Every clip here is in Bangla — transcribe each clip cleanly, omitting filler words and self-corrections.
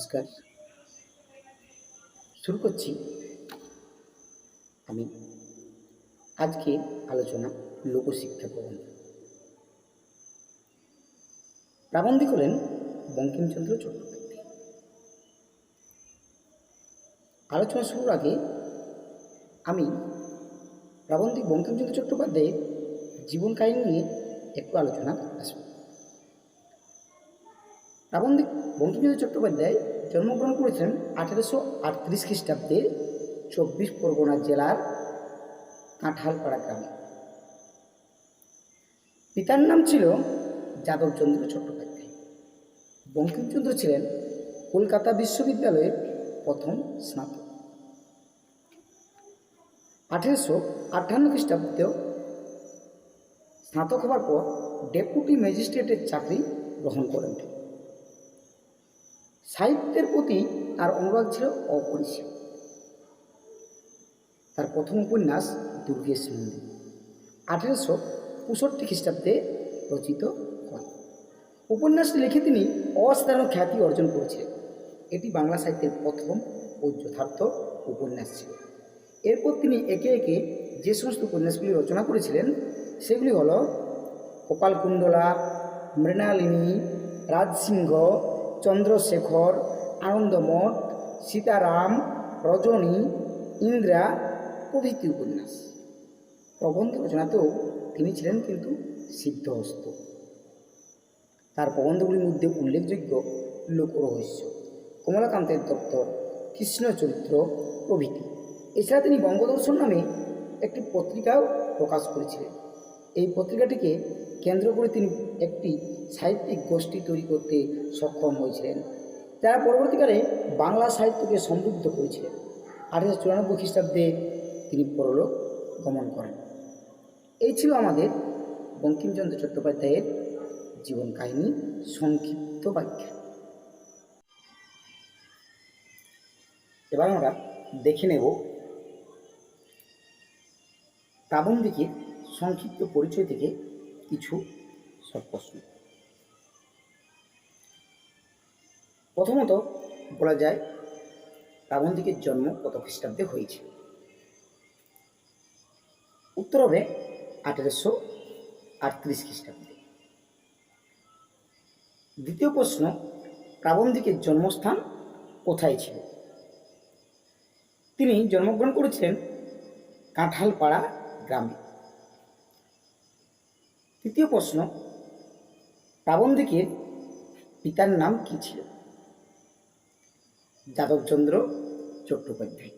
নমস্কার। শুরু করছি আমি আজকে আলোচনা লোকশিক্ষা প্রবন্ধ। প্রাবন্ধিক হলেন বঙ্কিমচন্দ্র চট্টোপাধ্যায়। আলোচনা শুরুর আগে আমি প্রাবন্ধিক বঙ্কিমচন্দ্র চট্টোপাধ্যায়ের জীবন কাহিনী নিয়ে একটু আলোচনা আসব। প্রাবন্ধিক বঙ্কিমচন্দ্র চট্টোপাধ্যায় জন্মগ্রহণ করেছিলেন 1838 খ্রিস্টাব্দে 24 পরগনা জেলার কাঁঠালপাড়া গ্রামে। পিতার নাম ছিল যাদবচন্দ্র চট্টোপাধ্যায়। বঙ্কিমচন্দ্র ছিলেন কলকাতা বিশ্ববিদ্যালয়ের প্রথম স্নাতক। 1858 খ্রিস্টাব্দে স্নাতক হওয়ার পর ডেপুটি ম্যাজিস্ট্রেটের চাকরি গ্রহণ করেন। সাহিত্যের প্রতি তার অনুরাগ ছিল অপরিসীম। তার প্রথম উপন্যাস দুর্গেশ নন্দিনী 1865 খ্রিস্টাব্দে রচিত হয়। উপন্যাসটি লিখে তিনি অসাধারণ খ্যাতি অর্জন করেছিলেন। এটি বাংলা সাহিত্যের প্রথম ও যথার্থ উপন্যাস ছিল। এরপর তিনি একে একে যে সমস্ত উপন্যাসগুলি রচনা করেছিলেন সেগুলি হল কপালকুণ্ডলা, মৃণালিনী, রাজসিংহ, চন্দ্রশেখর, আনন্দমঠ, সীতারাম, রজনী, ইন্দ্রা প্রভৃতি উপন্যাস। প্রবন্ধ রচনাতেও তিনি ছিলেন কিন্তু সিদ্ধহস্ত। তার প্রবন্ধগুলির মধ্যে উল্লেখযোগ্য লোকরহস্য, কমলাকান্তের দপ্তর, কৃষ্ণচরিত্র প্রভৃতি। এছাড়া তিনি বঙ্গদর্শন নামে একটি পত্রিকাও প্রকাশ করেছিলেন। এই পত্রিকাটিকে কেন্দ্র করে তিনি একটি সাহিত্যিক গোষ্ঠী তৈরি করতে সক্ষম হয়েছিলেন, যারা পরবর্তীকালে বাংলা সাহিত্যকে সমৃদ্ধ করেছিলেন। 1894 খ্রিস্টাব্দে তিনি পরলোক গমন করেন। এই ছিল আমাদের বঙ্কিমচন্দ্র চট্টোপাধ্যায়ের জীবন কাহিনী সংক্ষিপ্ত ব্যাখ্যা। এবার আমরা দেখে নেব প্রাবন্ধিকের সংক্ষিপ্ত পরিচয় থেকে কিছু সব প্রশ্ন। প্রথমত বলা যায় প্রাবন্ধিকের জন্ম কত খ্রিস্টাব্দে হয়েছিল। উত্তর হবে 1838 খ্রিস্টাব্দে। দ্বিতীয় প্রশ্ন, প্রাবন্ধিকের জন্মস্থান কোথায় ছিল? তিনি জন্মগ্রহণ করেছিলেন কাঁঠালপাড়া গ্রামে। তৃতীয় প্রশ্ন, প্রাবন্ধিকের পিতার নাম কি ছিল? যাদবচন্দ্র চট্টোপাধ্যায়।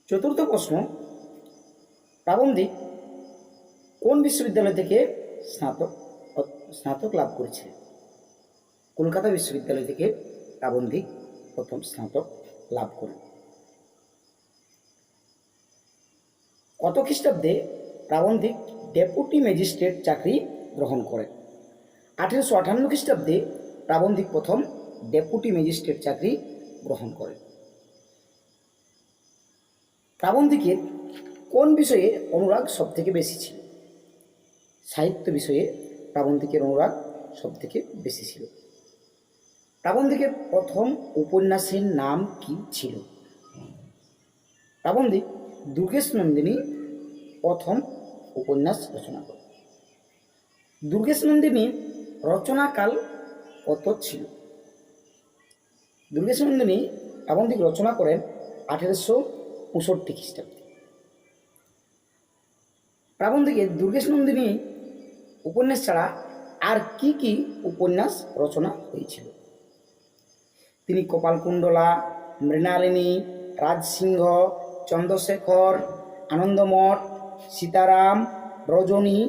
চতুর্থ প্রশ্ন, প্রাবন্ধিক কোন বিশ্ববিদ্যালয় থেকে স্নাতক লাভ করেছিলেন? কলকাতা বিশ্ববিদ্যালয় থেকে প্রাবন্ধিক প্রথম স্নাতক লাভ করেন। কত খ্রিস্টাব্দে প্রাবন্ধিক ডেপুটি ম্যাজিস্ট্রেট চাকরি গ্রহণ করেন? 1858 খ্রিস্টাব্দে প্রাবন্ধিক প্রথম ডেপুটি ম্যাজিস্ট্রেট চাকরি গ্রহণ করেন। প্রাবন্ধিকের কোন বিষয়ে অনুরাগ সবথেকে বেশি ছিল? সাহিত্য বিষয়ে প্রাবন্ধিকের অনুরাগ সবথেকে বেশি ছিল। প্রাবন্ধিকের প্রথম উপন্যাসের নাম কি ছিল? প্রাবন্ধিক দুর্গেশ নন্দিনী প্রথম উপন্যাস রচনা করেন। দুর্গেশ নন্দিনীর রচনাকাল কত ছিল? দুর্গেশ নন্দিনী প্রাবন্ধিক রচনা করেন 1865 খ্রিস্টাব্দে। প্রাবন্ধিকের দুর্গেশ নন্দিনী উপন্যাস ছাড়া আর কি কি উপন্যাস রচনা হয়েছিল? তিনি কপালকুণ্ডলা, মৃণালিনী, রাজসিংহ, চন্দ্রশেখর, আনন্দমঠ, সীতারাম, রজনী,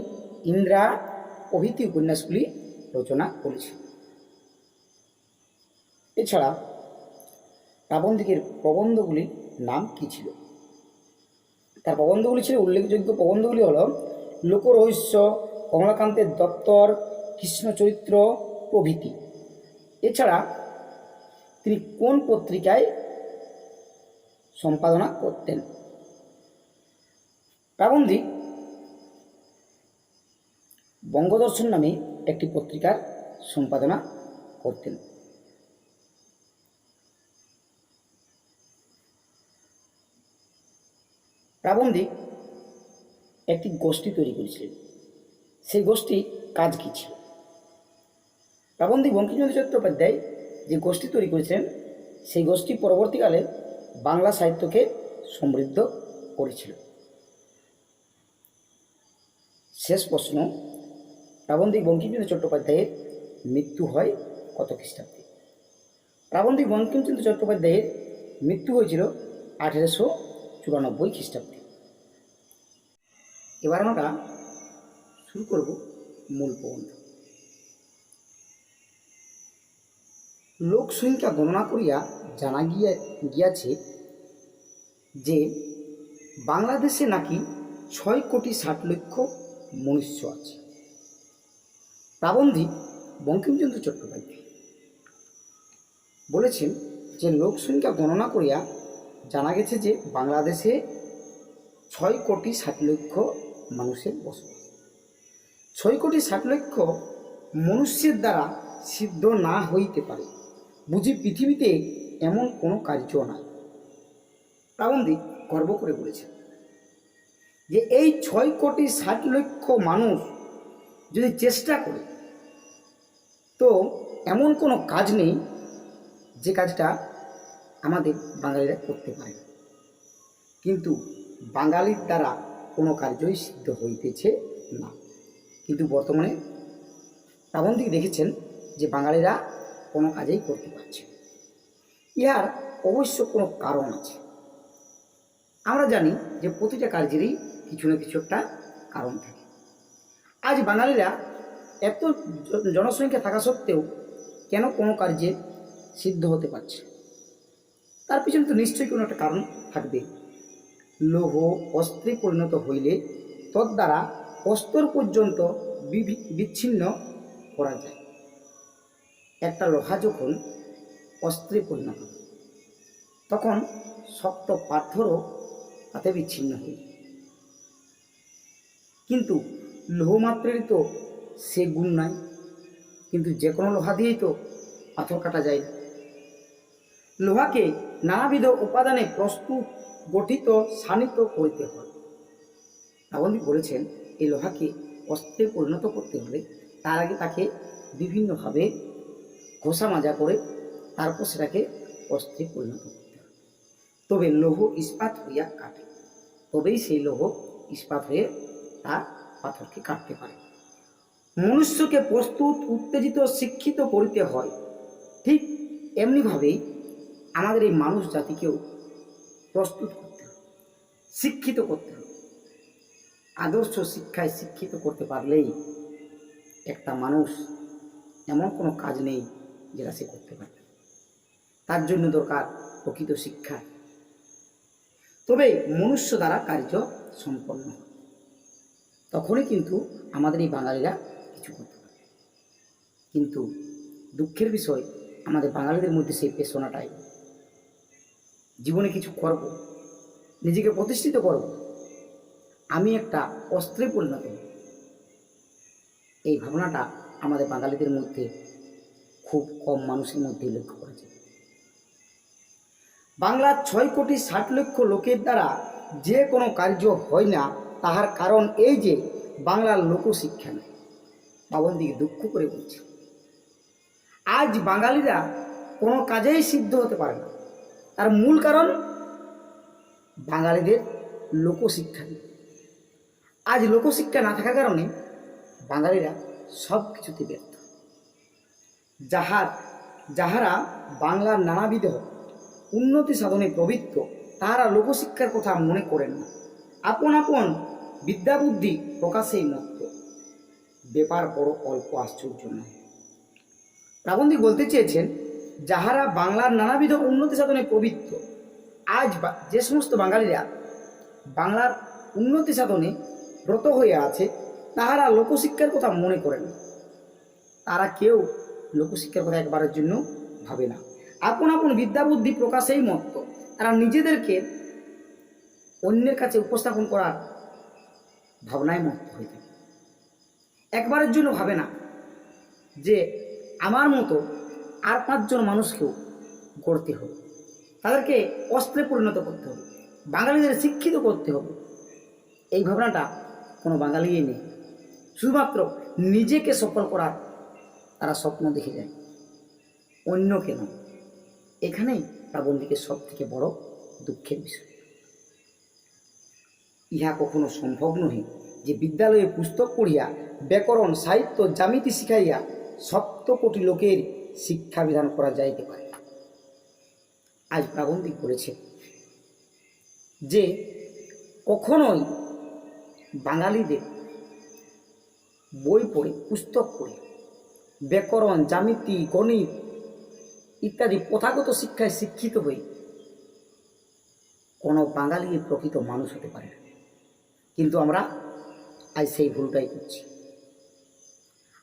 ইন্দ্রা প্রভৃতি উপন্যাসগুলি রচনা করেছিলেন। এছাড়া প্রাবন্ধিকের প্রবন্ধগুলির নাম কি ছিল? তার প্রবন্ধগুলি ছিল উল্লেখযোগ্য প্রবন্ধগুলি হল লোকরহস্য, কমলাকান্তের দপ্তর, কৃষ্ণচরিত্র প্রভৃতি। এছাড়া তিনি কোন পত্রিকায় সম্পাদনা করতেন? প্রাবন্ধিক বঙ্গদর্শন নামে একটি পত্রিকার সম্পাদনা করতেন। প্রাবন্ধিক একটি গোষ্ঠী তৈরি করেছিলেন। সেই গোষ্ঠী কাজ কী ছিল? প্রাবন্ধিক বঙ্কিমচন্দ্র চট্টোপাধ্যায় যে গোষ্ঠী তৈরি করেছিলেন, সেই গোষ্ঠী পরবর্তীকালে বাংলা সাহিত্যকে সমৃদ্ধ করেছিল। শেষ প্রশ্ন, প্রাবন্ধিক বঙ্কিমচন্দ্র চট্টোপাধ্যায়ের মৃত্যু হয় কত খ্রিস্টাব্দে? প্রাবন্ধিক বঙ্কিমচন্দ্র চট্টোপাধ্যায়ের মৃত্যু হয়েছিল 1894 খ্রিস্টাব্দে। এবার আমরা শুরু করব মূল প্রবন্ধ। লোকসংখ্যা গণনা করিয়া জানা গিয়াছে যে বাংলাদেশে নাকি 6,60,00,000 মনুষ্য আছে। প্রাবন্ধিক বঙ্কিমচন্দ্র চট্টোপাধ্যায় বলেছেন যে লোকসংখ্যা গণনা করিয়া জানা গেছে যে বাংলাদেশে 6,60,00,000 মানুষের বসবাস। 6,60,00,000 মনুষ্যের দ্বারা সিদ্ধ না হইতে পারে, বুঝি পৃথিবীতে এমন কোনো কার্য নাই। প্রাবন্ধিক গর্ব করে বলেছেন যে এই 6,60,00,000 মানুষ যদি চেষ্টা করে, তো এমন কোনো কাজ নেই যে কাজটা আমাদের বাঙালিরা করতে পারে। কিন্তু বাঙালির দ্বারা কোনো কার্যই সিদ্ধ হইতেছে না। কিন্তু বর্তমানে প্রাবন্ধিক দেখেছেন যে বাঙালিরা কোনো কাজেই করতে পারছে। ইহার অবশ্য কোনো কারণ আছে। আমরা জানি যে প্রতিটা কার্যেরই কিছু না কিছু একটা কারণ থাকে। আজ বাঙালিরা এত জনসংখ্যা থাকা সত্ত্বেও কেন কোনো কার্যে সিদ্ধ হতে পারছে? তার পিছনে তো নিশ্চয়ই কোনো একটা কারণ থাকবে। লৌহ অস্ত্রে পরিণত হইলে তদ্বারা অস্তর পর্যন্ত বিচ্ছিন্ন করা যায়। একটা লোহা যখন অস্ত্রে পরিণত হয়, তখন শক্ত পাথরও তাতে বিচ্ছিন্ন হয়ে যায়। কিন্তু লৌহমাত্রেরই তো সে গুণ নাই। কিন্তু যে কোনো লোহা দিয়েই তো পাথর কাটা যায় না। লোহাকে নানাবিধ উপাদানে প্রস্তুত, গঠিত, শানিত করতে হয়। প্রাবন্ধিক বলেছেন এই লোহাকে অস্ত্রে পরিণত করতে হলে তার আগে তাকে বিভিন্নভাবে ঘষা মাজা করে তারপর সেটাকে অস্ত্রে পরিণত করতে হয়। তবে লৌহ ইস্পাত হইয়া কাটে, তবেই সেই লৌহ ইস্পাত হয়ে তার পাথরকে কাটতে পারে। মনুষ্যকে প্রস্তুত, উত্তেজিত, শিক্ষিত করিতে হয়। ঠিক এমনিভাবেই আমাদের এই মানুষ জাতিকেও প্রস্তুত করতে হবে, শিক্ষিত করতে হবে। আদর্শ শিক্ষায় শিক্ষিত করতে পারলেই একটা মানুষ এমন কোনো কাজ নেই যেটা সে করতে পারে। তার জন্য দরকার প্রকৃত শিক্ষা। তবে মনুষ্য দ্বারা কার্য সম্পন্ন হয়, তখনই কিন্তু আমাদের এই বাঙালিরা কিছু করতে পারে। কিন্তু দুঃখের বিষয়, আমাদের বাঙালিদের মধ্যে সেই পেশনাটাই, জীবনে কিছু করব, নিজেকে প্রতিষ্ঠিত করব, আমি একটা অস্ত্রে পরিণত হব, এই ভাবনাটা আমাদের বাঙালিদের মধ্যে খুব কম মানুষের মধ্যে লক্ষ্য করা যায়। বাংলার 6,60,00,000 লোকের দ্বারা যে কোনো কার্য হয় না, তাহার কারণ এই যে বাংলার লোকশিক্ষা নেই। প্রাবন্ধিক দুঃখ করে বলছে আজ বাঙালিরা কোনো কাজেই সিদ্ধ হতে পারে না। তার মূল কারণ বাঙালিদের লোকশিক্ষা নেই। আজ লোকশিক্ষা না থাকার কারণে বাঙালিরা সব কিছুতে ব্যর্থ। যাহারা বাংলার নানাবিধ উন্নতি সাধনে প্রবৃত্ত, তাহারা লোকশিক্ষার কথা মনে করেন না। আপন আপন বিদ্যাবুদ্ধি প্রকাশেই মত্ত। ব্যাপার বড় অল্প আশ্চর্য নয়। প্রাবন্ধিক বলতে চেয়েছেন, যাহারা বাংলার নানাবিধ উন্নতি সাধনে প্রবৃত্ত, আজ যে সমস্ত বাঙালিরা বাংলার উন্নতি সাধনে ব্রত হয়ে আছে, তাহারা লোকশিক্ষার কথা মনে করেন না। তারা কেউ লোকশিক্ষার কথা একবারের জন্য ভাবে না। আপন আপন বিদ্যাবুদ্ধি প্রকাশেই মত্ত। তারা নিজেদেরকে অন্যের কাছে উপস্থাপন করার ভাবনায় মত্ত হয়ে থাকে। একবারের জন্য ভাবে না যে আমার মতো আর 5 জন মানুষকেও গড়তে হবে, তাদেরকে অস্ত্রে পরিণত করতে হবে, বাঙালিদের শিক্ষিত করতে হবে, এই ভাবনাটা কোনো বাঙালিই নেই। শুধুমাত্র নিজেকে সফল করার তারা স্বপ্ন দেখে যায়, অন্যকে নয়। এখানেই প্রাবন্ধিকের সব থেকে বড় দুঃখের বিষয়। ইহা কখনো সম্ভব নহে যে বিদ্যালয়ে পুস্তক পড়িয়া ব্যাকরণ সাহিত্য জ্যামিতি শিখাইয়া 7 কোটি লোকের শিক্ষা বিধান করা যাইতে পারে। আজ প্রাবন্ধিক বলেছে যে কখনোই বাঙালিদের বই পড়ে পুস্তক পড়ে ব্যাকরণ জ্যামিতি গণিত ইত্যাদি প্রথাগত শিক্ষায় শিক্ষিত হয়ে কোনো বাঙালি প্রকৃত মানুষ হতে পারে না। কিন্তু আমরা আজ সেই ভুলটাই করছি।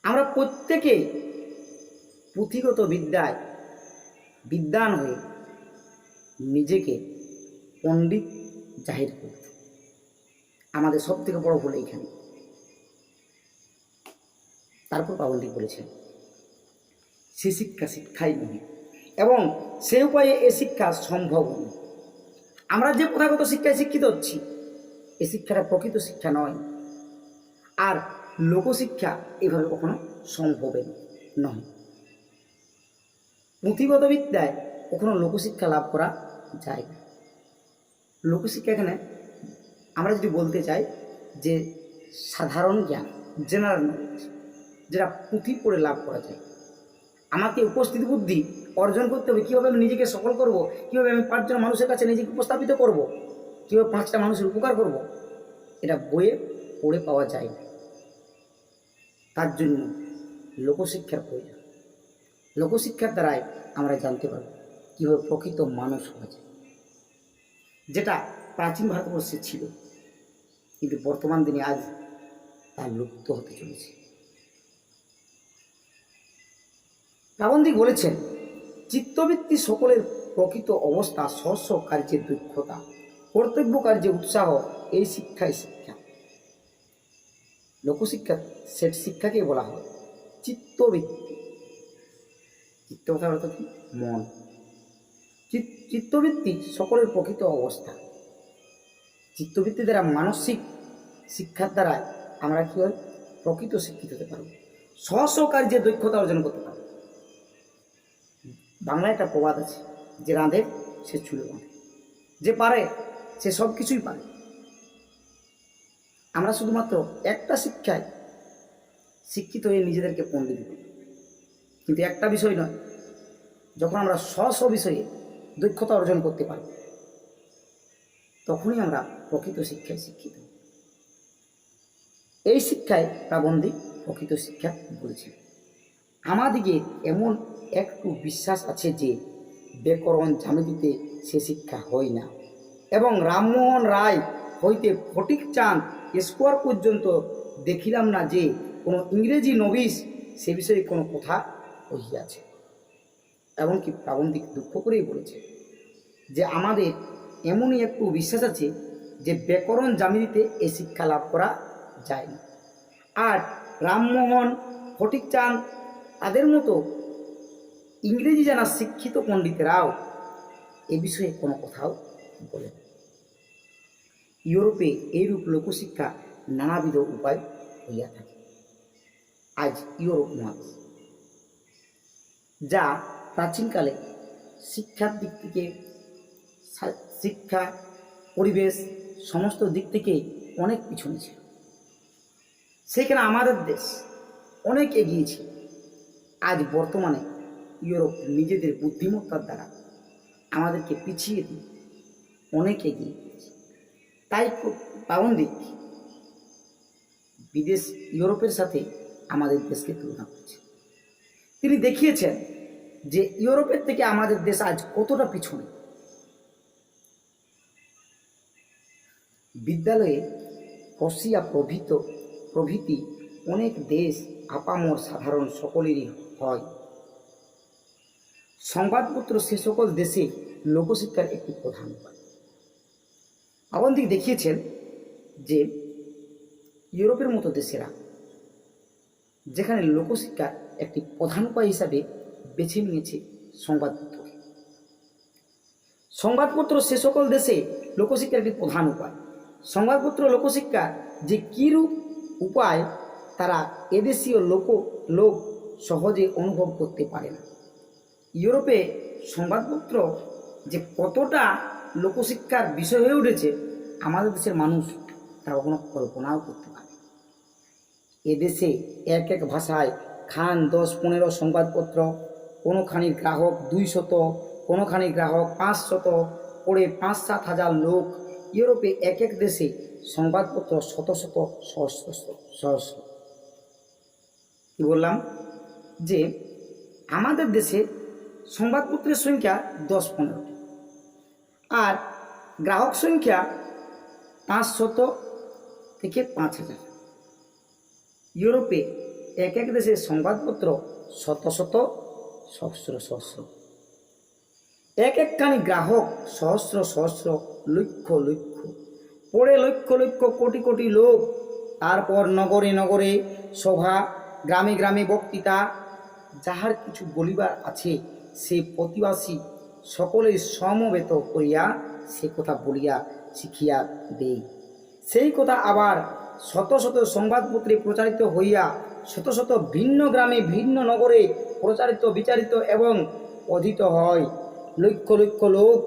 আমরা প্রত্যেকে পুঁথিগত বিদ্যায় বিদ্বান হয়ে নিজেকে পণ্ডিত জাহির করি। আমাদের সব থেকে বড় ভুল এইখানে। তারপর প্রাবন্ধিক বলেছেন সে শিক্ষা শিক্ষাই নয় এবং সে উপায়ে এ শিক্ষা সম্ভব নয়। আমরা যে প্রথাগত শিক্ষায় শিক্ষিত হচ্ছি, এ শিক্ষাটা প্রকৃত শিক্ষা নয়। আর লোকশিক্ষা এভাবে কখনো সম্ভব নয়। পুঁথিগত বিদ্যায় কখনো লোকশিক্ষা লাভ করা যায় না। লোকশিক্ষা এখানে আমরা যদি বলতে চাই যে সাধারণ জ্ঞান, জেনারেল নলেজ, যেটা পুঁথি পড়ে লাভ করা যায়। আমাকে উপস্থিত বুদ্ধি অর্জন করতে হবে। কীভাবে আমি নিজেকে সফল করব, কীভাবে আমি 5 জন মানুষের কাছে নিজেকে উপস্থাপিত করব, কীভাবে 5টা মানুষের উপকার করব, এটা বইয়ে পড়ে পাওয়া যায় না। তার জন্য লোকশিক্ষার প্রয়োজন। লোকশিক্ষার দ্বারাই আমরা জানতে পারব কীভাবে প্রকৃত মানুষ হওয়া যায়, যেটা প্রাচীন ভারতবর্ষে ছিল, কিন্তু বর্তমান দিনে আজ তা লুপ্ত হতে চলেছে। প্রাবন্ধিক বলেছেন চিত্তবৃত্তি সকলের প্রকৃত অবস্থা, স্ব কার্যের দক্ষতা, কর্তব্য কার্যে উৎসাহ, এই শিক্ষাই শিক্ষা। লোকশিক্ষা সেট শিক্ষাকে বলা হয় চিত্তবৃত্তি। চিত্ত কথার অর্থ কি? মন। চিত্তবৃত্তি সকলের প্রকৃত অবস্থা। চিত্তবৃত্তি দ্বারা মানসিক শিক্ষার দ্বারা আমরা কি হয় প্রকৃত শিক্ষিত হতে পারব, স্ব কার্যে দক্ষতা অর্জন করতে পারব। বাংলায় একটা প্রবাদ আছে, যে রাঁধে সে চুলো বাঁধে, যে পারে সে সব কিছুই পারে। আমরা শুধুমাত্র একটা শিক্ষায় শিক্ষিত হয়ে নিজেদেরকে পণ্ডিত করি, কিন্তু একটা বিষয় নয়। যখন আমরা স্ব বিষয়ে দক্ষতা অর্জন করতে পারি, তখনই আমরা প্রকৃত শিক্ষায় শিক্ষিত। এই শিক্ষায় প্রাবন্ধিক প্রকৃত শিক্ষা বলেছে। আমাদিকে এমন একটু বিশ্বাস আছে যে ব্যাকরণ জ্যামিতিতে সে শিক্ষা হয় না, এবং রামমোহন রায় হইতে ফটিকচাঁদ স্কোয়ার পর্যন্ত দেখিলাম না যে কোনো ইংরেজি নবিশ সে বিষয়ে কোনো কথা কহিয়াছে। এমনকি প্রাবন্ধিক দুঃখ করেই বলেছে যে আমাদের এমনই একটু বিশ্বাস আছে যে ব্যাকরণ জ্যামিতিতে এই শিক্ষা লাভ করা যায় না। আর রামমোহন, ফটিকচাঁদ তাদের মতো ইংরেজি জানা শিক্ষিত পণ্ডিতেরাও এ বিষয়ে কোনো কথাও বলে। ইউরোপে এইরূপ লোকশিক্ষা নানাবিধ উপায় হইয়া থাকে। আজ ইউরোপ মহাদেশ, যা প্রাচীনকালে শিক্ষার দিক থেকে, শিক্ষা পরিবেশ সমস্ত দিক থেকে অনেক পিছনে ছিল, সেখানে আমাদের দেশ অনেক এগিয়েছে। আজ বর্তমানে ইউরোপ নিজেদের বুদ্ধিমত্তার দ্বারা আমাদেরকে পিছিয়ে দিয়ে অনেক এগিয়ে গিয়েছে। তাই প্রাবন্ধিক বিদেশ ইউরোপের সাথে আমাদের দেশকে তুলনা করছে। তিনি দেখিয়েছেন যে ইউরোপের থেকে আমাদের দেশ আজ কতটা পিছনে। বিদ্যালয়ে রাশিয়া প্রভৃতি অনেক দেশ আপামর সাধারণ সকলেরই হয়। সংবাদপত্র সে সকল দেশে লোকশিক্ষার একটি প্রধান উপায়। প্রাবন্ধিক দেখিয়েছেন যে ইউরোপের মতো দেশেরা, যেখানে লোকশিক্ষার একটি প্রধান উপায় হিসাবে বেছে নিয়েছে সংবাদপত্রকে। সংবাদপত্র সে সকল দেশে লোকশিক্ষার একটি প্রধান উপায়। সংবাদপত্র লোকশিক্ষা যে কীরূপ উপায় তারা এদেশীয় লোক সহজে অনুভব করতে পারে না। ইউরোপে সংবাদপত্র যে কতটা লোকশিক্ষার বিষয় হয়ে উঠেছে আমাদের দেশের মানুষ তা কখনো কল্পনাও করতে পারে। এদেশে এক এক ভাষায় খান 10-15 সংবাদপত্র, কোনোখানির গ্রাহক 200, কোনোখানির গ্রাহক 500, পড়ে 5-7 হাজার লোক। ইউরোপে এক এক দেশে সংবাদপত্র শত শত সহস্র। কি বললাম যে আমাদের দেশে সংবাদপত্রের সংখ্যা 10-15টি, আর গ্রাহক সংখ্যা 500 থেকে 5000। ইউরোপে এক এক দেশের সংবাদপত্র শত শত সহস্র। এক একখানি গ্রাহক সহস্র লক্ষ পড়ে লক্ষ কোটি লোক। তারপর নগরে নগরে সভা, গ্রামে গ্রামে বক্তৃতা। যাহার কিছু বলিবার আছে সে প্রতিবাসী সকলেই সমবেত করিয়া সে কথা বলিয়া শিখিয়া দেয়। সেই কথা আবার শত শত সংবাদপত্রে প্রচারিত হইয়া শত শত ভিন্ন গ্রামে ভিন্ন নগরে প্রচারিত, বিচারিত এবং অধীত হয়। লক্ষ লক্ষ লোক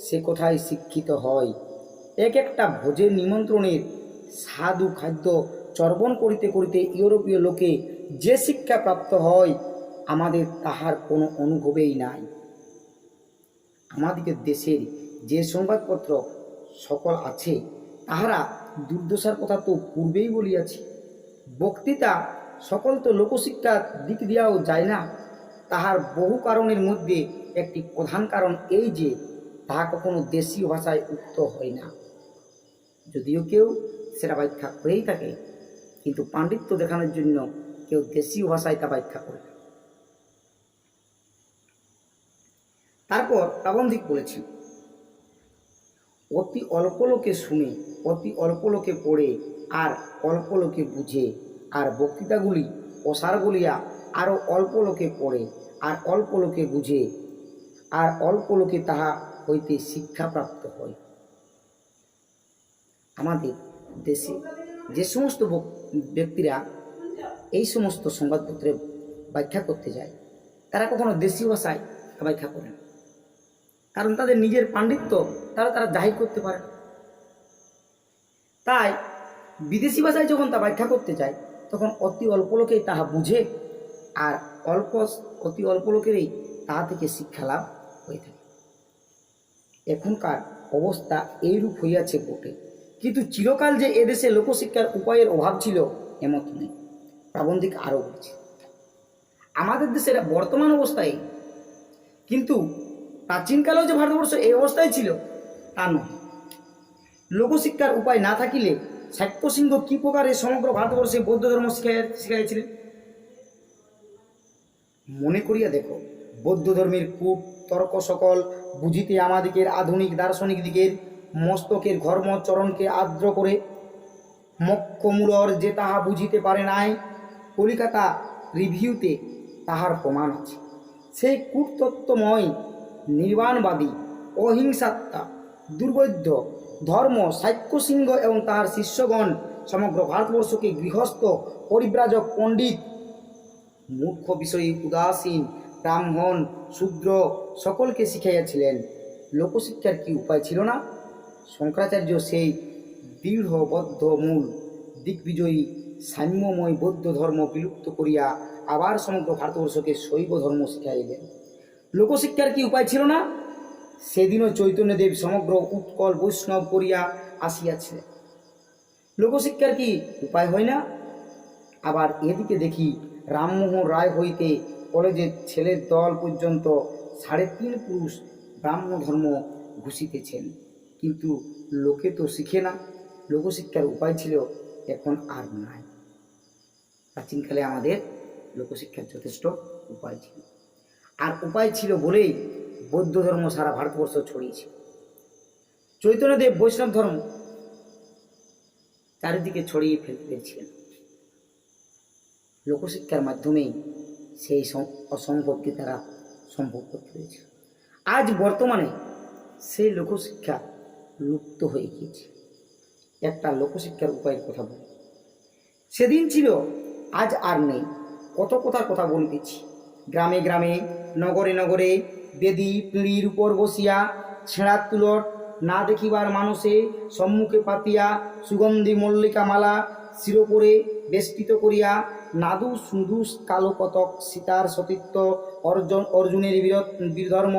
সে কথায় শিক্ষিত হয়। এক একটা ভোজের নিমন্ত্রণের স্বাদু খাদ্য চর্বণ করিতে করিতে ইউরোপীয় লোকে যে শিক্ষা প্রাপ্ত হয় আমাদের তাহার কোনো অনুভবেই নাই। আমাদের দেশের যে সংবাদপত্র সকল আছে তাহারা দুর্দশার কথা তো পূর্বেই বলিয়াছি। বক্তৃতা সকল তো লোকশিক্ষার দিক দিয়াও যায় না। তাহার বহু কারণের মধ্যে একটি প্রধান কারণ এই যে তাহা কখনো দেশীয় ভাষায় উক্ত হয় না। যদিও কেউ সেটা ব্যাখ্যা করেই থাকে, কিন্তু পাণ্ডিত্য দেখানোর জন্য কেউ দেশীয় ভাষায় তা ব্যাখ্যা করে। তারপর প্রাবন্ধিক বলেছেন, অতি অল্প লোকে শুনে, অতি অল্প লোকে পড়ে, আর অল্প লোকে বুঝে, আর বক্তৃতাগুলি অসার বলিয়া আরও অল্প লোকে পড়ে, আর অল্প লোকে বুঝে, আর অল্প লোকে তাহা হইতে শিক্ষাপ্রাপ্ত হয়। আমাদের দেশে যে সমস্ত ব্যক্তিরা এই সমস্ত সংবাদপত্রে ব্যাখ্যা করতে যায় তারা কখনো দেশীয় ভাষায় ব্যাখ্যা করে না, কারণ তাদের নিজের পাণ্ডিত্য তারা জাহির করতে পারে না। তাই বিদেশি ভাষায় যখন তা ব্যাখ্যা করতে যায় তখন অতি অল্প লোকেই তাহা বুঝে, আর অতি অল্প লোকেরই তাহা থেকে শিক্ষা লাভ হয়ে থাকে। এখনকার অবস্থা এইরূপ হইয়াছে বটে, কিন্তু চিরকাল যে এদেশে লোকশিক্ষার উপায়ের অভাব ছিল এমত নেই। প্রাবন্ধিক আরও বলছে, আমাদের দেশের বর্তমান অবস্থায়, কিন্তু প্রাচীনকালেও যে ভারতবর্ষ এই অবস্থায় ছিল তা নয়। লোকশিক্ষার উপায় না থাকিলে শাক্য সিংহ কি প্রকারে সমগ্র ভারতবর্ষে বৌদ্ধ ধর্ম শিখাইয়াছিলেন মনে করিয়া দেখো। বৌদ্ধ ধর্মের কূট তর্ক সকল বুঝিতে আমাদিগের আধুনিক দার্শনিক দিকের মস্তকের ঘর্মচরণকে আর্দ্র করে। মক্ষমূলর যে তাহা বুঝিতে পারে নাই, কলিকাতা রিভিউতে তাহার প্রমাণ আছে। সেই কূটতত্ত্বময় নির্বাণবাদী অহিংসাত্মা দুর্বৈধ্য ধর্ম শাক্য সিংহ এবং তাহার শিষ্যগণ সমগ্র ভারতবর্ষকে গৃহস্থ পরিব্রাজক পণ্ডিত মূর্খ বিষয়ে উদাসীন ব্রাহ্মণ শূদ্র সকলকে শিখাইয়াছিলেন। লোকশিক্ষার কি উপায় ছিল না? শঙ্করাচার্য সেই দৃঢ়বদ্ধ মূল দিগ্বিজয়ী সাম্যময় বৌদ্ধ ধর্ম বিলুপ্ত করিয়া আবার সমগ্র ভারতবর্ষকে শৈব ধর্ম শিখাইলেন। লোকশিক্ষার কি উপায় ছিল না? সেদিনও চৈতন্যদেব সমগ্র উৎকল বৈষ্ণব করিয়া আসিয়াছিলেন। লোকশিক্ষার কি উপায় হয় না? আবার এদিকে দেখি রামমোহন রায় হইতে কলেজের ছেলের দল পর্যন্ত 3.5 পুরুষ ব্রাহ্ম ধর্ম ঘুষিতেছেন, কিন্তু লোকে তো শিখে না। লোকশিক্ষার উপায় ছিল, এখন আর নাই। প্রাচীনকালে আমাদের লোকশিক্ষার যথেষ্ট উপায় ছিল, আর উপায় ছিল বলেই বৌদ্ধ ধর্ম সারা ভারতবর্ষ ছড়িয়েছিল। চৈতন্যদেব বৈষ্ণব ধর্ম চারিদিকে ছড়িয়ে ফেলতে পেরেছিলেন। লোকশিক্ষার মাধ্যমেই সেই অসম্ভবকে তারা সম্ভব করতে পেরেছিল। আজ বর্তমানে সেই লোকশিক্ষা লুপ্ত হয়ে গিয়েছে। একটা লোকশিক্ষার উপায়ের কথা বলি। সেদিন ছিল, আজ আর নেই। কত কথার কথা বলিতেছি। গ্রামে গ্রামে, নগরে নগরে, বেদি পিঁড়ির উপর বসিয়া ছেঁড়ার তুলট না দেখিবার মানুষে সম্মুখে পাতিয়া সুগন্ধি মল্লিকা মালা শিরোপরে বেষ্টিত করিয়া নাদু সুদুষ কালো কতক সীতার সতীত্ব, অর্জুনের বীরধর্ম,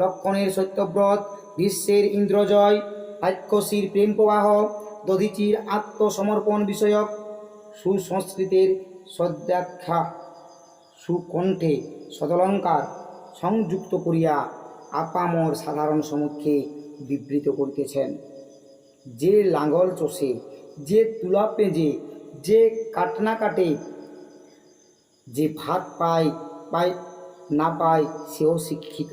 লক্ষণের সত্যব্রত, ভীষ্মের ইন্দ্রজয়, রাক্ষসীর প্রেম প্রবাহ, দধিচির আত্মসমর্পণ বিষয়ক সুসংস্কৃতের সদ্ব্যাখ্যা সুকণ্ঠে সদলঙ্কার সংযুক্ত করিয়া আপামর সাধারণ সম্মুখে বিবৃত করিতেছেন। যে লাঙ্গল চষে, যে তুলা পেঁজে, যে কাটনা কাটে, যে ভাত পায় পায় না পায় সেও শিক্ষিত।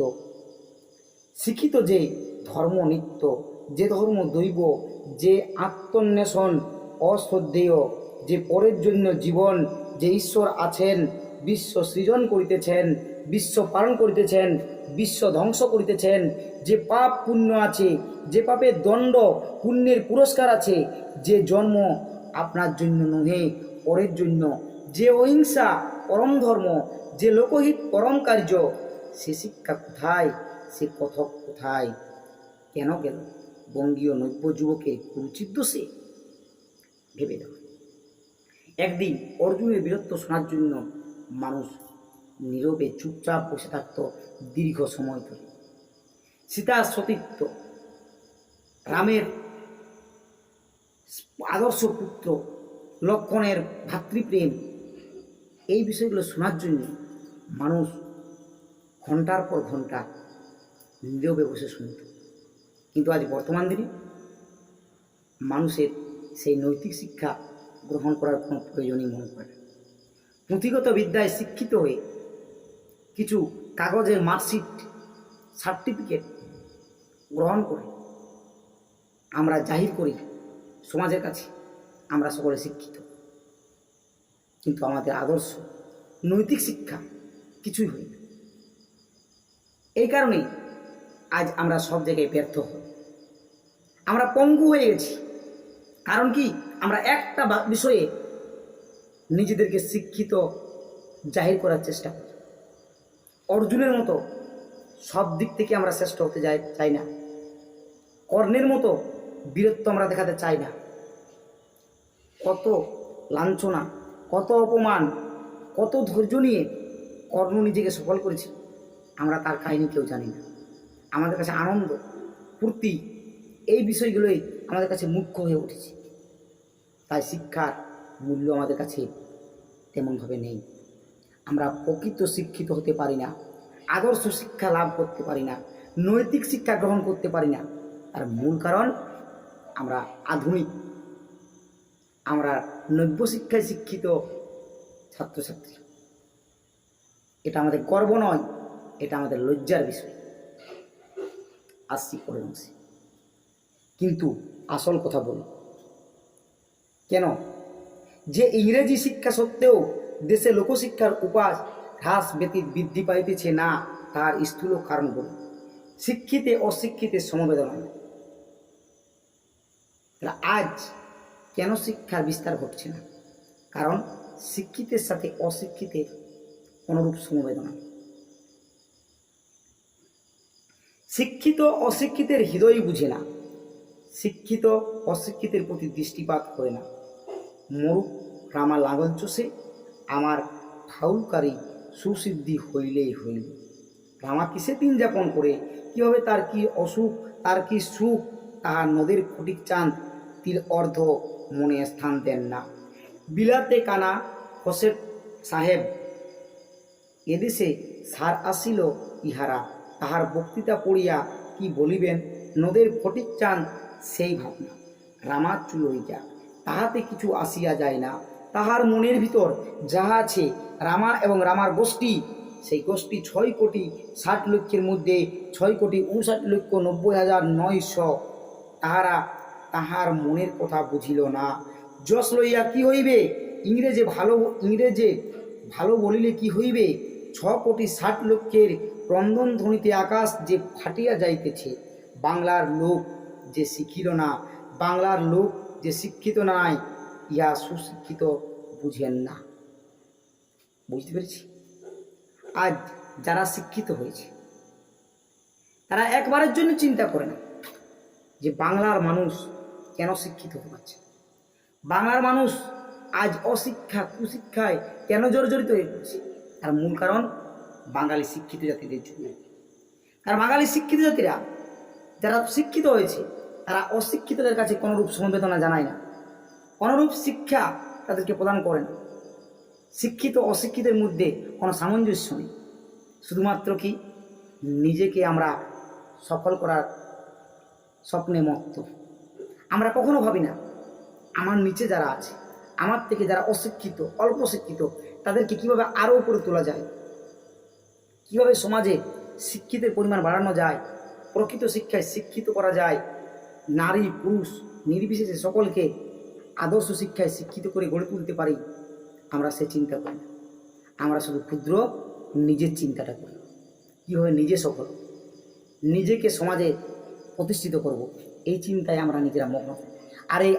শিক্ষিত যে ধর্ম নিত্য, যে ধর্ম দৈব, যে আত্মন্বেষণ অশ্রদ্ধেয়, যে পরের জন্য জীবন, যে ঈশ্বর আছেন, বিশ্ব সৃজন করিতেছেন, বিশ্ব পালন করিতেছেন, বিশ্ব ধ্বংস করিতেছেন, যে পাপ পুণ্য আছে, যে পাপের দণ্ড পুণ্যের পুরস্কার আছে, যে জন্ম আপনার জন্য নহে পরের জন্য, যে অহিংসা পরম ধর্ম, যে লোকহিত পরম কার্য, সে শিক্ষা কোথায়? সে কথক কোথায়? কেন গেল বঙ্গীয় নব্য যুবকের কুরুচির দোষে? ভেবে দেখো। একদিন অর্জুনের বীরত্ব শোনার জন্য মানুষ নীরবে চুপচাপ বসে থাকত দীর্ঘ সময় ধরে। সীতার সতীত্ব, রামের আদর্শ পুত্র, লক্ষণের ভাতৃপ্রেম, এই বিষয়গুলো শোনার জন্য মানুষ ঘন্টার পর ঘন্টা নীরবে বসে শুনত। কিন্তু আজ বর্তমান দিনে মানুষের সেই নৈতিক শিক্ষা গ্রহণ করার কোনো প্রয়োজনই মনে করে না। পুঁথিগত বিদ্যায় শিক্ষিত হয়ে কিছু কাগজের মার্কশিট, সার্টিফিকেট গ্রহণ করে আমরা জাহির করি সমাজের কাছে আমরা সকলে শিক্ষিত, কিন্তু আমাদের আদর্শ নৈতিক শিক্ষা কিছুই হয় না। এই কারণেই আজ আমরা সব জায়গায় ব্যর্থ হই, আমরা পঙ্গু হয়ে গেছি। কারণ কি? আমরা একটা বিষয়ে নিজেদেরকে শিক্ষিত জাহির করার চেষ্টা করি। অর্জুনের মতো সব দিক থেকে আমরা শ্রেষ্ঠ হতে চাই না, কর্ণের মতো বীরত্ব আমরা দেখাতে চাই না। কত লাঞ্ছনা, কত অপমান, কত ধৈর্য নিয়ে কর্ণ নিজেকে সফল করেছে, আমরা তার কাহিনী কেউ জানি না। আমাদের কাছে আনন্দ, ফুর্তি, এই বিষয়গুলোই আমাদের কাছে মুখ্য হয়ে উঠেছে। তাই শিক্ষার মূল্য আমাদের কাছে তেমনভাবে নেই। আমরা প্রকৃত শিক্ষিত হতে পারি না, আদর্শ শিক্ষা লাভ করতে পারি না, নৈতিক শিক্ষা গ্রহণ করতে পারি না। তার মূল কারণ আমরা আধুনিক, আমরা নব্য শিক্ষায় শিক্ষিত ছাত্রছাত্রী। এটা আমাদের গর্ব নয়, এটা আমাদের লজ্জার বিষয়। আসছি পরের অংশে। কিন্তু আসল কথা বলি, কেন যে ইংরেজি শিক্ষা সত্ত্বেও দেশে লোকশিক্ষার উপাস হ্রাস ব্যতীত বৃদ্ধি পাইতেছে না, তার স্থূল কারণ বলি শিক্ষিতে অশিক্ষিতের সমবেদনা। আজ কেন শিক্ষার বিস্তার ঘটছে না? কারণ শিক্ষিতের সাথে অশিক্ষিতের অনুরূপ সমবেদনা। শিক্ষিত অশিক্ষিতের হৃদয় বুঝে না, শিক্ষিত অশিক্ষিতের প্রতি দৃষ্টিপাত করে না। মরুক রামা লাঙ্গল চষে, আমার ফাউলকারী সুসিদ্ধি হইলেই হইল। রামা কিসে দিন যাপন করে, কীভাবে তার কি অসুখ, তার কি সুখ, তাহার নদীর ফটিক চাঁদ তীর অর্ধ মনে স্থান দেন না। বিলাতে কানা হোসেন সাহেব, এদেশে সার আসিল ইহারা, তাহার বক্তৃতা পড়িয়া কি বলিবেন, নদের ফটিক চাঁদ সেই ভাবনা। রামার চুলোই যা, তাহাতে কিছু আসিয়া যায় না। তাহার মনের ভিতর যাহা আছে, রামা এবং রামার গোষ্ঠী, সেই গোষ্ঠী 6,60,00,000 মধ্যে 6,59,90,900। তাহারা তাহার মনের কথা বুঝিল না। যশ লইয়া কি হইবে, ইংরেজে ভালো বলিলে কি হইবে, 6,60,00,000 ক্রন্দন ধ্বনিতে আকাশ যে ফাটিয়া যাইতেছে, বাংলার লোক যে শিক্ষিত না, বাংলার লোক যে শিক্ষিত নাই, ইহা সুশিক্ষিত বুঝেন না। বুঝতে পেরেছি? আজ যারা শিক্ষিত হয়েছে তারা একবারের জন্য চিন্তা করে না যে বাংলার মানুষ কেন শিক্ষিত হতে পারছে, বাংলার মানুষ আজ অশিক্ষা কুশিক্ষায় কেন জর্জরিত হয়ে পড়ছে। তার মূল কারণ বাঙালি শিক্ষিত জাতিদের জন্য। আর বাঙালি শিক্ষিত জাতিরা যারা শিক্ষিত হয়েছে তারা অশিক্ষিতদের কাছে কোনোরূপ সমবেদনা জানায় না, কোনোরূপ শিক্ষা তাদেরকে প্রদান করে না। শিক্ষিত অশিক্ষিতের মধ্যে কোনো সামঞ্জস্য নেই। শুধুমাত্র কি নিজেকে আমরা সফল করার স্বপ্নে মত্ত। আমরা কখনো ভাবি না আমার নিচে যারা আছে, আমার থেকে যারা অশিক্ষিত অল্প শিক্ষিত, তাদেরকে কীভাবে আরও উপরে তোলা যায়, কীভাবে সমাজে শিক্ষিতের পরিমাণ বাড়ানো যায়, প্রকৃত শিক্ষায় শিক্ষিত করা যায়, নারী পুরুষ নির্বিশেষে সকলকে আদর্শ শিক্ষায় শিক্ষিত করে গড়ে তুলতে পারি। আমরা সে চিন্তা করি না। আমরা শুধু ক্ষুদ্র নিজের চিন্তাটা করি, কীভাবে নিজে সফল, নিজেকে সমাজে প্রতিষ্ঠিত করব, এই চিন্তায় আমরা নিজেরা মগ্ন। আর এই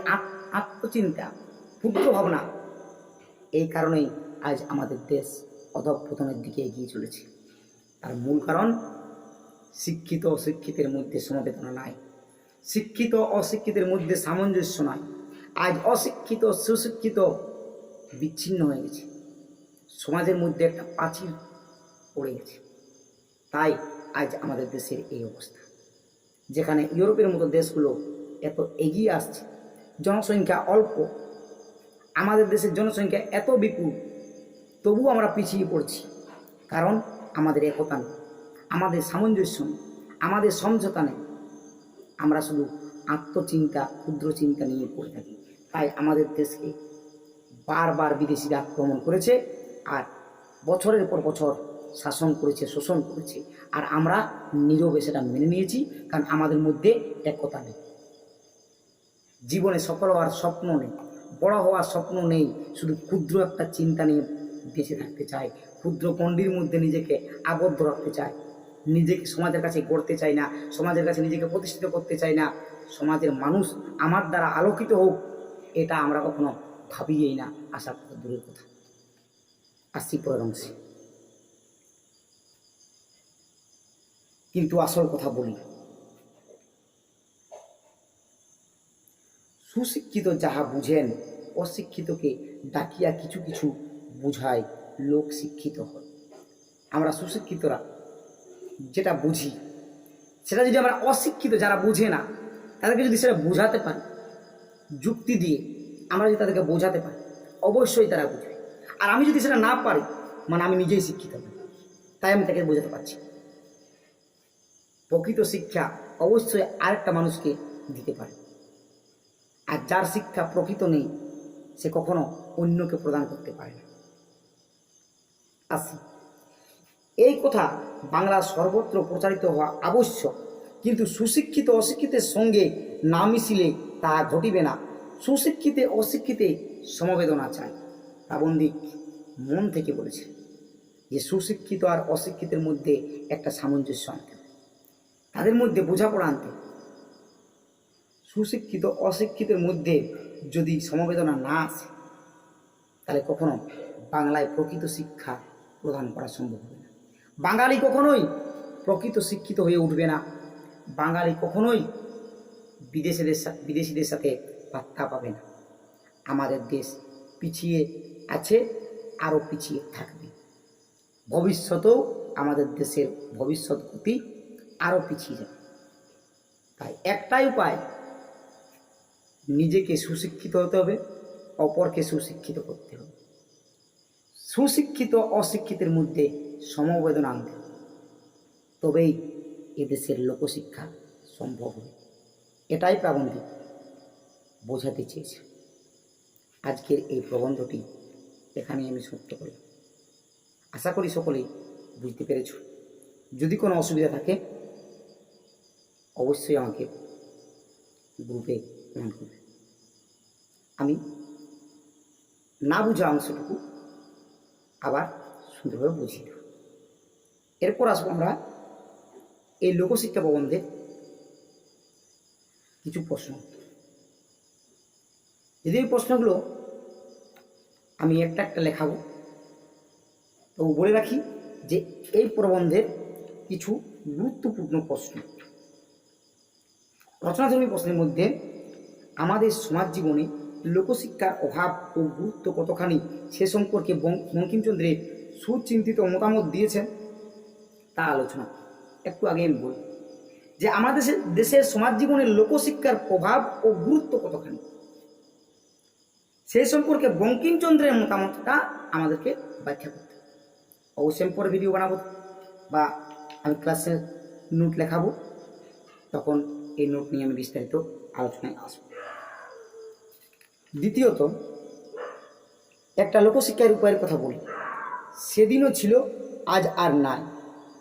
আত্মচিন্তা ক্ষুদ্র ভাবনা, এই কারণেই আজ আমাদের দেশ অধঃপতনের দিকে এগিয়ে চলেছে। তার মূল কারণ শিক্ষিত অশিক্ষিতের মধ্যে সমবেদনা নাই, শিক্ষিত অশিক্ষিতের মধ্যে সামঞ্জস্য নাই। আজ অশিক্ষিত সুশিক্ষিত বিচ্ছিন্ন হয়ে গেছে, সমাজের মধ্যে একটা প্রাচীর পড়ে গেছে। তাই আজ আমাদের দেশের এই অবস্থা। যেখানে ইউরোপের মতো দেশগুলো এত এগিয়ে আসছে, জনসংখ্যা অল্প, আমাদের দেশের জনসংখ্যা এত বিপুল, তবু আমরা পিছিয়ে পড়ছি। কারণ আমাদের একতা নেই, আমাদের সামঞ্জস্য নেই, আমাদের সমঝোতা নেই। আমরা শুধু আত্মচিন্তা ক্ষুদ্র চিন্তা নিয়ে পড়ে থাকি। তাই আমাদের দেশকে বারবার বিদেশিরা আক্রমণ করেছে, আর বছরের পর বছর শাসন করেছে, শোষণ করেছে। আর আমরা নীরবে সেটা মেনে নিয়েছি, কারণ আমাদের মধ্যে একতা নেই। জীবনে সফল হওয়ার স্বপ্ন নেই, বড় হওয়ার স্বপ্ন নেই, শুধু ক্ষুদ্র একটা চিন্তা নিয়ে বেঁচে থাকতে চায়, ক্ষুদ্র গণ্ডির মধ্যে নিজেকে আবদ্ধ রাখতে চায়, নিজেকে সমাজের কাছে গড়তে চায় না, সমাজের কাছে নিজেকে প্রতিষ্ঠিত করতে চায় না। সমাজের মানুষ আমার দ্বারা আলোকিত হোক, এটা আমরা কখনো ভাবিয়েই না, আশা কত দূরের কথা। আসছি পরের অংশে। কিন্তু আসল কথা বলি, সুশিক্ষিত যাহা বুঝেন, অশিক্ষিতকে ডাকিয়া কিছু কিছু বুঝায়, লোক শিক্ষিত হয়। আমরা সুশিক্ষিতরা যেটা বুঝি, সেটা যদি আমরা অশিক্ষিত যারা বুঝে না তাদেরকে যদি সেটা বোঝাতে পারি, যুক্তি দিয়ে আমরা যদি তাদেরকে বোঝাতে পারি, অবশ্যই তারা বুঝবে। আর আমি যদি সেটা না পারি, মানে আমি নিজেই শিক্ষিত নই, তাই আমি তাকে বোঝাতে পারছি। প্রকৃত শিক্ষা অবশ্যই আরেকটা মানুষকে দিতে পারে, আর যার শিক্ষা প্রকৃত নেই সে কখনো অন্যকে প্রদান করতে পারে না। আসি, এই কথা বাংলা সর্বত্র প্রচারিত হওয়া আবশ্যক, কিন্তু সুশিক্ষিত অশিক্ষিতের সঙ্গে না মিশিলে তা ঘটিবে না। সুশিক্ষিতে অশিক্ষিতে সমবেদনা চাই। প্রাবন্ধিক মন থেকে বলেছে যে সুশিক্ষিত আর অশিক্ষিতের মধ্যে একটা সামঞ্জস্য আনতে হবে, তাদের মধ্যে বোঝাপড়া আনতে হবে। সুশিক্ষিত অশিক্ষিতের মধ্যে যদি সমবেদনা না আসে, তাহলে কখনো বাংলায় প্রকৃত শিক্ষা প্রদান করা সম্ভব হবে না। বাঙালি কখনোই প্রকৃত শিক্ষিত হয়ে উঠবে না। বাঙালি কখনোই বিদেশিদের সাথে পাত্তা পাবে না। আমাদের দেশ পিছিয়ে আছে, আরও পিছিয়ে থাকবে। ভবিষ্যতেও আমাদের দেশের ভবিষ্যৎ গতি আরও পিছিয়ে যাবে। তাই একটাই উপায়, নিজেকে সুশিক্ষিত হতে হবে, অপরকে সুশিক্ষিত করতে হবে। সুশিক্ষিত অশিক্ষিতের মধ্যে সমবেদনা আনতে হবে, তবেই এদেশের লোকশিক্ষা সম্ভব হবে। এটাই প্রাবন্ধিক বোঝাতে চেয়েছে। আজকের এই প্রবন্ধটি এখানে আমি সমাপ্ত করি। আশা করি সকলেই বুঝতে পেরেছ। যদি কোনো অসুবিধা থাকে অবশ্যই আমাকে গ্রুপে কমেন্ট করবে। আমি না বুঝা অংশটুকু আবার সুন্দরভাবে বুঝিয়ে দেব। এরপর আসবো আমরা এই লোকশিক্ষা প্রবন্ধের কিছু প্রশ্ন। যদি এই প্রশ্নগুলো আমি একটা একটা লেখাবো, তো বলে রাখি যে এই প্রবন্ধের কিছু গুরুত্বপূর্ণ প্রশ্ন। রচনাধর্মী প্রশ্নের মধ্যে আমাদের সমাজ জীবনে লোকশিক্ষার অভাব ও গুরুত্ব কতখানি সে সম্পর্কে বঙ্কিমচন্দ্রের সুচিন্তিত মতামত দিয়েছেন তা আলোচনা। একটু আগে আমি বলি যে আমাদের দেশের সমাজ জীবনে লোকশিক্ষার প্রভাব ও গুরুত্ব কতখানি সেই সম্পর্কে বঙ্কিমচন্দ্রের মতামতটা আমাদেরকে ব্যাখ্যা করতে হবে। অবশ্যই আমি পরে ভিডিও বানাবো বা আমি ক্লাসে নোট লেখাবো, তখন এই নোট নিয়ে আমি বিস্তারিত আলোচনায় আসব। দ্বিতীয়ত, একটা লোকশিক্ষার উপায়ের কথা বলি। সেদিনও ছিল, আজ আর নাই।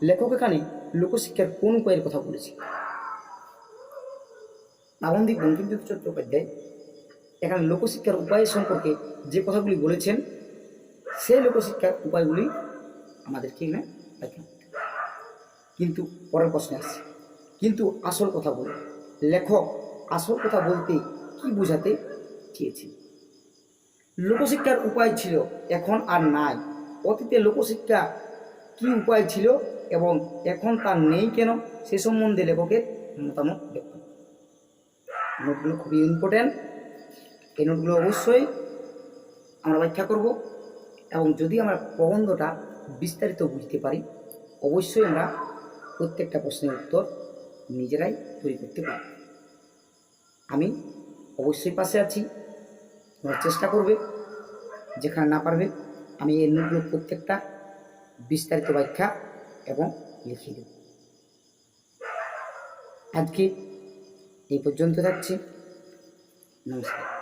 লেখক এখানে লোকশিক্ষার কোন উপায়ের কথা বলেছে? প্রাবন্ধিক বঙ্কিমচন্দ্র চট্টোপাধ্যায় এখানে লোকশিক্ষার উপায় সম্পর্কে যে কথাগুলি বলেছেন, সেই লোকশিক্ষার উপায়গুলি আমাদেরকে এখানে ব্যাখ্যা করতে হবে। কিন্তু পরের প্রশ্নে আসছে, কিন্তু আসল কথা বলি, লেখক আসল কথা বলতে কি বোঝাতে চেয়েছেন? লোকশিক্ষার উপায় ছিল, এখন আর নাই। অতীতে লোকশিক্ষা কি উপায় ছিল এবং এখন তার নেই কেন, সে সম্বন্ধে লেখকের মতামত ব্যক্ত। নোটগুলো খুবই ইম্পর্ট্যান্ট। এই নোটগুলো অবশ্যই আমরা ব্যাখ্যা করব, এবং যদি আমরা প্রবন্ধটা বিস্তারিত বুঝতে পারি, অবশ্যই আমরা প্রত্যেকটা প্রশ্নের উত্তর নিজেরাই তৈরি করতে পারব। আমি অবশ্যই পাশে আছি, তোমরা চেষ্টা করবে। যেখানে না পারবে আমি এই নোটগুলো প্রত্যেকটা বিস্তারিত ব্যাখ্যা এবং লিখিয়ে দেব। আজকে এই পর্যন্ত থাকছি। নমস্কার।